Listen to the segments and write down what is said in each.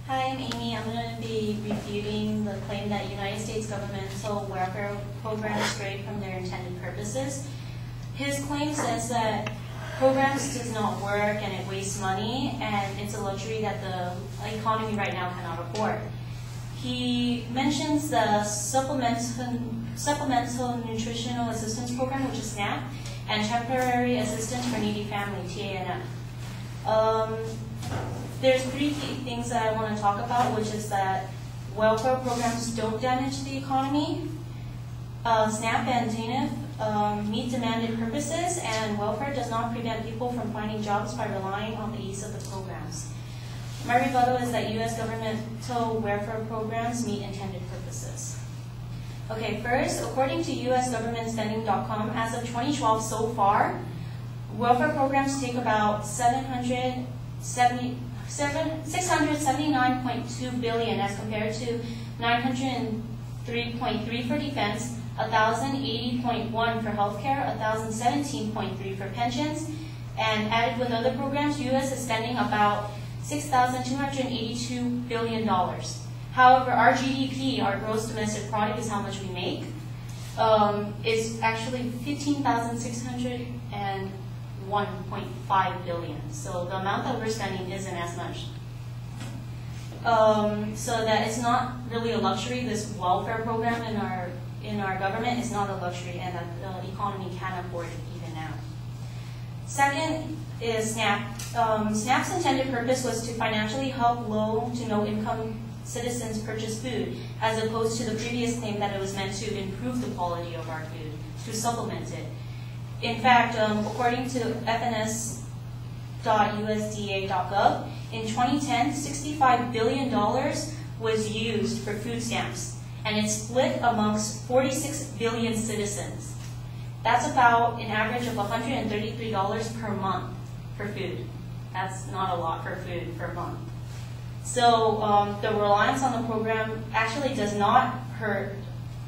Hi, I'm Amy. I'm going to be refuting the claim that United States governmental welfare programs stray from their intended purposes. His claim says that programs does not work and it wastes money and it's a luxury that the economy right now cannot afford. He mentions the Supplemental Nutritional Assistance Program, which is SNAP, and Temporary Assistance for Needy Family, TANF. There's three key things that I want to talk about, which is that welfare programs don't damage the economy, SNAP and TANF meet demanded purposes, and welfare does not prevent people from finding jobs by relying on the ease of the programs. My rebuttal is that U.S. governmental welfare programs meet intended purposes. Okay, first, according to usgovernmentspending.com, as of 2012 so far, welfare programs take about $679.2 billion as compared to $903.3 for defense, $1,080.1 for healthcare, $1,017.3 for pensions, and added with other programs, U.S. is spending about $6,282 billion. However, our GDP, our gross domestic product, is how much we make, is actually $15,601.5 billion. So the amount that we're spending isn't as much. So that it's not really a luxury. This welfare program in our government is not a luxury, and that the economy can afford it even now. Second is SNAP. SNAP's intended purpose was to financially help low to no income citizens purchase food, as opposed to the previous claim that it was meant to improve the quality of our food, to supplement it. In fact, according to fns.usda.gov, in 2010, $65 billion was used for food stamps, and it's split amongst 46 billion citizens. That's about an average of $133 per month for food. That's not a lot for food per month. So the reliance on the program actually does not hurt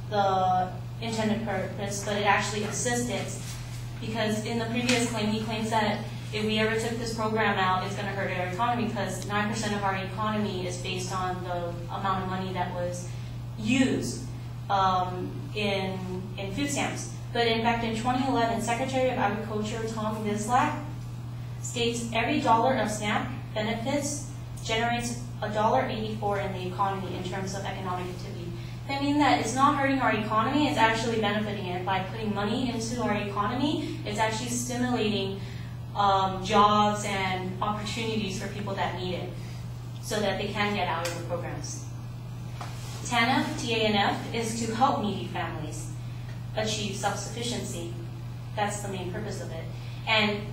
the intended purpose, but it actually assists it. Because in the previous claim, he claims that if we ever took this program out, it's going to hurt our economy, because 9% of our economy is based on the amount of money that was used in food stamps. But in fact, in 2011, Secretary of Agriculture Tom Vilsack states every dollar of SNAP benefits generates $1.84 in the economy in terms of economic activity. I mean that it's not hurting our economy, it's actually benefiting it. By putting money into our economy, it's actually stimulating jobs and opportunities for people that need it, so that they can get out of the programs. TANF is to help needy families achieve self-sufficiency. That's the main purpose of it. And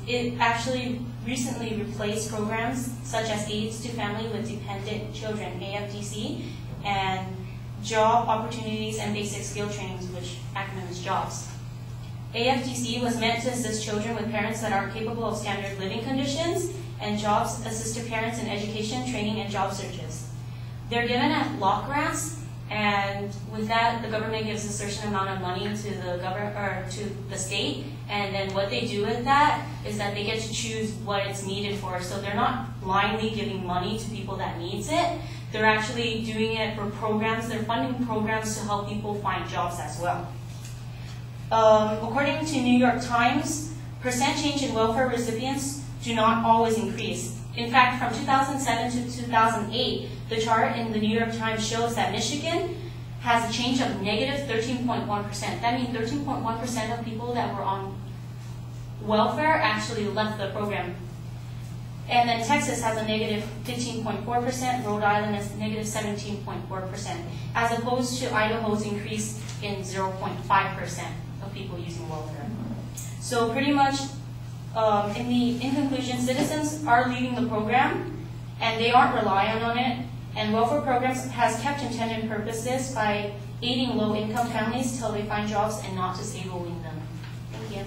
it actually recently replaced programs such as Aids to Family with Dependent Children, AFDC, and Job Opportunities and Basic Skill Trainings, which acronym is JOBS. AFDC was meant to assist children with parents that aren't capable of standard living conditions, and JOBS assisted parents in education, training, and job searches. They're given at block grants, and with that, the government gives a certain amount of money to the state, and then what they do with that is that they get to choose what it's needed for. So they're not blindly giving money to people that needs it. They're actually doing it for programs. They're funding programs to help people find jobs as well. According to New York Times, percent change in welfare recipients do not always increase. In fact, from 2007 to 2008, the chart in the New York Times shows that Michigan has a change of negative 13.1%. That means 13.1% of people that were on welfare actually left the program. And then Texas has a negative 15.4%, Rhode Island is negative 17.4%, as opposed to Idaho's increase in 0.5% of people using welfare. So pretty much, in conclusion, citizens are leaving the program, and they aren't relying on it. And welfare programs has kept intended purposes by aiding low-income families till they find jobs and not disabling them. Thank you.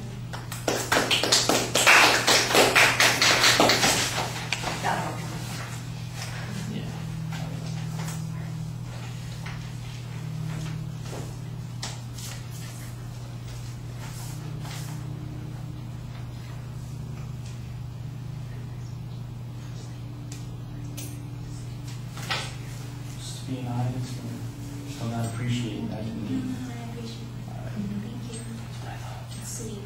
being honest and so not appreciate that. I appreciate it. Thank you. It's sweet.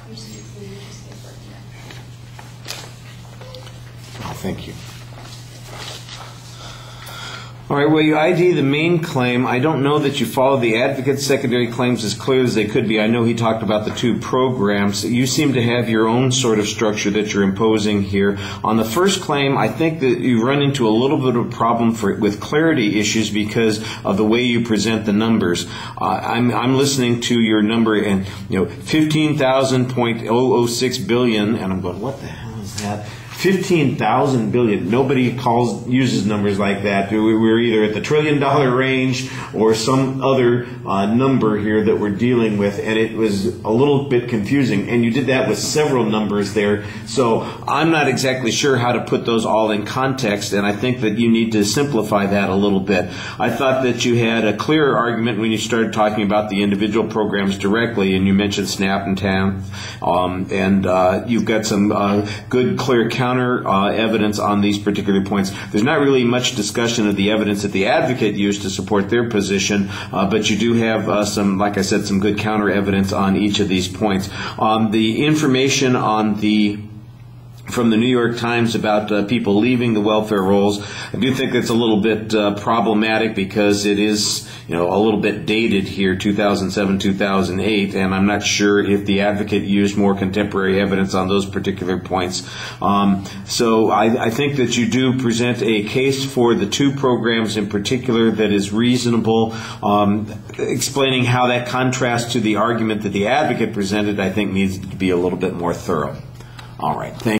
You're sweet, so you just get work done. Oh, thank you. All right, well, you ID the main claim. I don't know that you follow the advocate's secondary claims as clear as they could be. I know he talked about the two programs. You seem to have your own sort of structure that you're imposing here. On the first claim, I think that you run into a little bit of a problem with clarity issues because of the way you present the numbers. I'm listening to your number and 15,000.006 billion, and I'm going, what the hell is that? 15,000 billion. Nobody uses numbers like that. We're either at the $1 trillion range or some other number here that we're dealing with, and it was a little bit confusing. And you did that with several numbers there, so I'm not exactly sure how to put those all in context, and I think that you need to simplify that a little bit. I thought that you had a clearer argument when you started talking about the individual programs directly, and you mentioned SNAP and TANF, and you've got some good, clear counter evidence on these particular points. There's not really much discussion of the evidence that the advocate used to support their position, but you do have some, like I said, some good counter evidence on each of these points. The information on from the New York Times about people leaving the welfare rolls, I do think it's a little bit problematic because it is, a little bit dated here, 2007, 2008, and I'm not sure if the advocate used more contemporary evidence on those particular points. So I think that you do present a case for the two programs in particular that is reasonable. Explaining how that contrasts to the argument that the advocate presented, I think needs to be a little bit more thorough. All right, thank you.